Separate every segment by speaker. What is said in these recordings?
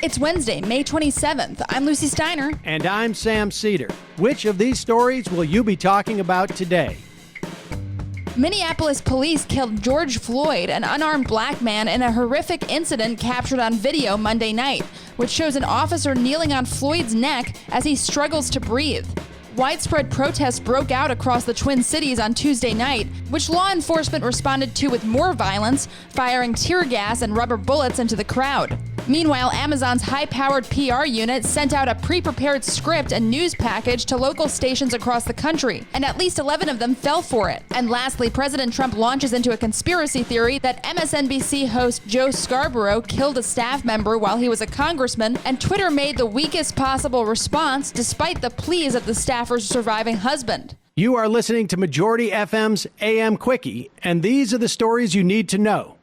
Speaker 1: It's Wednesday, May 27th. I'm Lucie Steiner.
Speaker 2: And I'm Sam Seder. Which of these stories will you be talking about today?
Speaker 1: Minneapolis police killed George Floyd, an unarmed black man, in a horrific incident captured on video Monday night, which shows an officer kneeling on Floyd's neck as he struggles to breathe. Widespread protests broke out across the Twin Cities on Tuesday night, which law enforcement responded to with more violence, firing tear gas and rubber bullets into the crowd. Meanwhile, Amazon's high-powered PR unit sent out a pre-prepared script and news package to local stations across the country, and at least 11 of them fell for it. And lastly, President Trump launches into a conspiracy theory that MSNBC host Joe Scarborough killed a staff member while he was a congressman, and Twitter made the weakest possible response despite the pleas of the staffer's surviving husband.
Speaker 2: You are listening to Majority FM's AM Quickie, and these are the stories you need to know.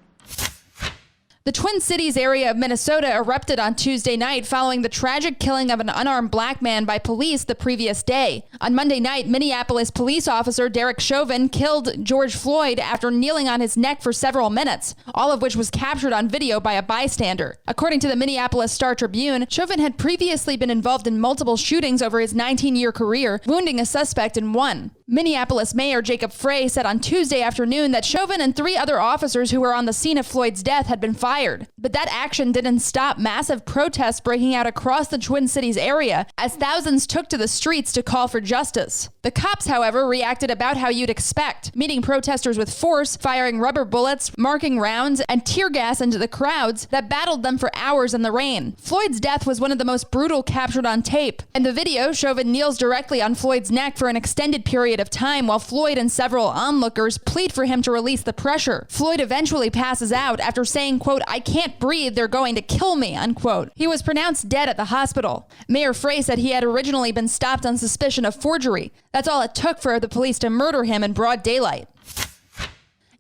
Speaker 1: The Twin Cities area of Minnesota erupted on Tuesday night following the tragic killing of an unarmed black man by police the previous day. On Monday night, Minneapolis police officer Derek Chauvin killed George Floyd after kneeling on his neck for several minutes, all of which was captured on video by a bystander. According to the Minneapolis Star-Tribune, Chauvin had previously been involved in multiple shootings over his 19-year career, wounding a suspect in one. Minneapolis Mayor Jacob Frey said on Tuesday afternoon that Chauvin and 3 other officers who were on the scene of Floyd's death had been fired. But that action didn't stop massive protests breaking out across the Twin Cities area as thousands took to the streets to call for justice. The cops, however, reacted about how you'd expect, meeting protesters with force, firing rubber bullets, marking rounds, and tear gas into the crowds that battled them for hours in the rain. Floyd's death was one of the most brutal captured on tape. In the video, Chauvin kneels directly on Floyd's neck for an extended period of time while Floyd and several onlookers plead for him to release the pressure. Floyd eventually passes out after saying, quote, "I can't breathe, they're going to kill me," unquote. He was pronounced dead at the hospital. Mayor Frey said he had originally been stopped on suspicion of forgery. That's all it took for the police to murder him in broad daylight.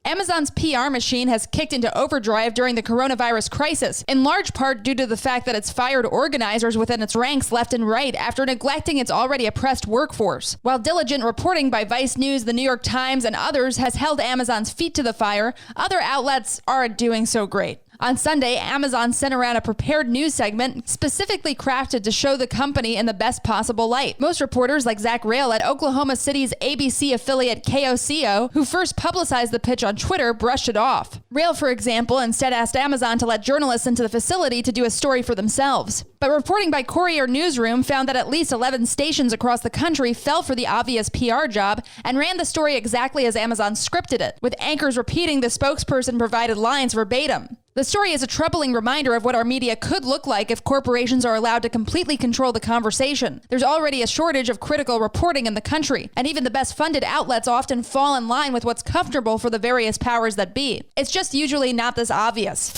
Speaker 1: Amazon's PR machine has kicked into overdrive during the coronavirus crisis, in large part due to the fact that it's fired organizers within its ranks left and right after neglecting its already oppressed workforce. While diligent reporting by Vice News, The New York Times, and others has held Amazon's feet to the fire, other outlets aren't doing so great. On Sunday, Amazon sent around a prepared news segment specifically crafted to show the company in the best possible light. Most reporters, like Zach Rail at Oklahoma City's ABC affiliate KOCO, who first publicized the pitch on Twitter, brushed it off. Rail, for example, instead asked Amazon to let journalists into the facility to do a story for themselves. But reporting by Courier Newsroom found that at least 11 stations across the country fell for the obvious PR job and ran the story exactly as Amazon scripted it, with anchors repeating the spokesperson provided lines verbatim. The story is a troubling reminder of what our media could look like if corporations are allowed to completely control the conversation. There's already a shortage of critical reporting in the country, and even the best funded outlets often fall in line with what's comfortable for the various powers that be. It's just usually not this obvious.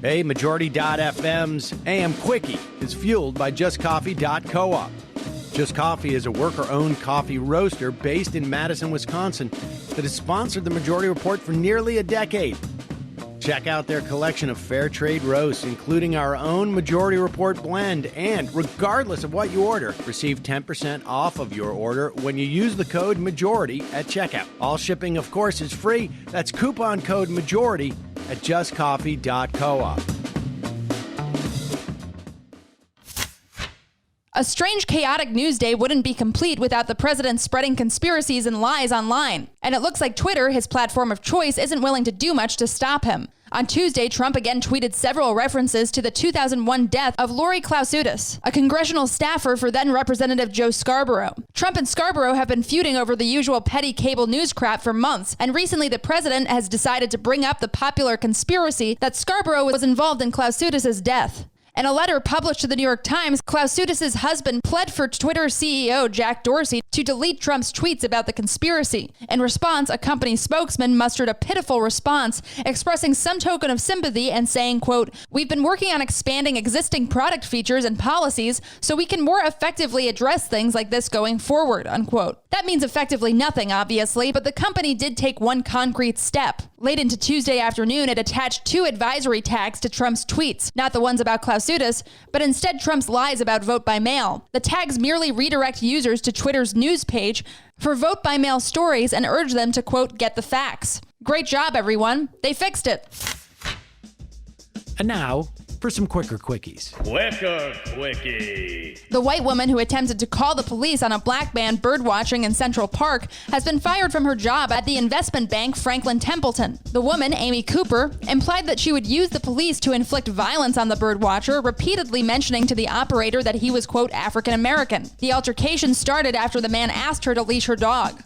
Speaker 2: Hey, Majority.fm's AM Quickie is fueled by JustCoffee.coop. Just Coffee is a worker-owned coffee roaster based in Madison, Wisconsin, that has sponsored the Majority Report for nearly a decade. Check out their collection of fair trade roasts, including our own Majority Report blend, and regardless of what you order, receive 10% off of your order when you use the code MAJORITY at checkout. All shipping, of course, is free. That's coupon code MAJORITY at justcoffee.coop.
Speaker 1: A strange, chaotic news day wouldn't be complete without the president spreading conspiracies and lies online. And it looks like Twitter, his platform of choice, isn't willing to do much to stop him. On Tuesday, Trump again tweeted several references to the 2001 death of Lori Klausutis, a congressional staffer for then Representative Joe Scarborough. Trump and Scarborough have been feuding over the usual petty cable news crap for months, and recently the president has decided to bring up the popular conspiracy that Scarborough was involved in Klausutis' death. In a letter published to the New York Times, Klausutis' husband pled for Twitter CEO Jack Dorsey to delete Trump's tweets about the conspiracy. In response, a company spokesman mustered a pitiful response, expressing some token of sympathy and saying, quote, "We've been working on expanding existing product features and policies so we can more effectively address things like this going forward," unquote. That means effectively nothing, obviously, but the company did take one concrete step. Late into Tuesday afternoon, it attached 2 advisory tags to Trump's tweets, not the ones about Klausutis, but instead Trump's lies about vote by mail. The tags merely redirect users to Twitter's news page for vote by mail stories and urge them to, quote, "get the facts." Great job, everyone. They fixed it.
Speaker 2: And now, for some quicker quickies.
Speaker 3: Quicker Quickie.
Speaker 1: The white woman who attempted to call the police on a black man birdwatching in Central Park has been fired from her job at the investment bank Franklin Templeton. The woman, Amy Cooper, implied that she would use the police to inflict violence on the birdwatcher, repeatedly mentioning to the operator that he was, quote, African American. The altercation started after the man asked her to leash her dog.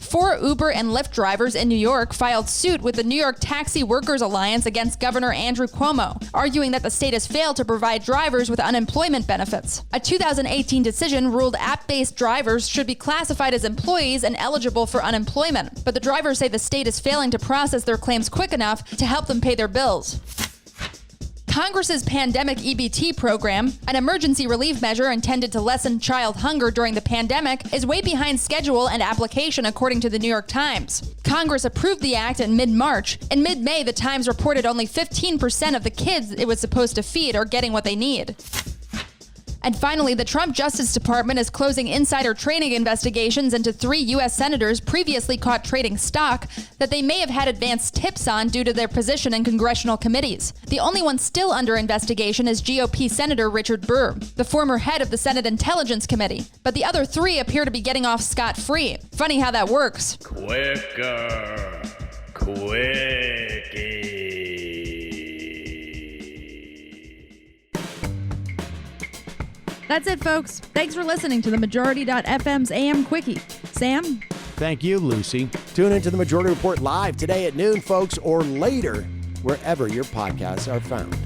Speaker 1: 4 Uber and Lyft drivers in New York filed suit with the New York Taxi Workers Alliance against Governor Andrew Cuomo, arguing that the state has failed to provide drivers with unemployment benefits. A 2018 decision ruled app-based drivers should be classified as employees and eligible for unemployment, but the drivers say the state is failing to process their claims quick enough to help them pay their bills. Congress's pandemic EBT program, an emergency relief measure intended to lessen child hunger during the pandemic, is way behind schedule and application, according to the New York Times. Congress approved the act in mid-March. In mid-May, the Times reported only 15% of the kids it was supposed to feed are getting what they need. And finally, the Trump Justice Department is closing insider trading investigations into 3 U.S. senators previously caught trading stock that they may have had advanced tips on due to their position in congressional committees. The only one still under investigation is GOP Senator Richard Burr, the former head of the Senate Intelligence Committee. But the other 3 appear to be getting off scot-free. Funny how that works.
Speaker 3: Quicker Quickie.
Speaker 1: That's it, folks. Thanks for listening to the Majority.fm's AM Quickie. Sam?
Speaker 2: Thank you, Lucie.
Speaker 4: Tune into the Majority Report live today at noon, folks, or later, wherever your podcasts are found.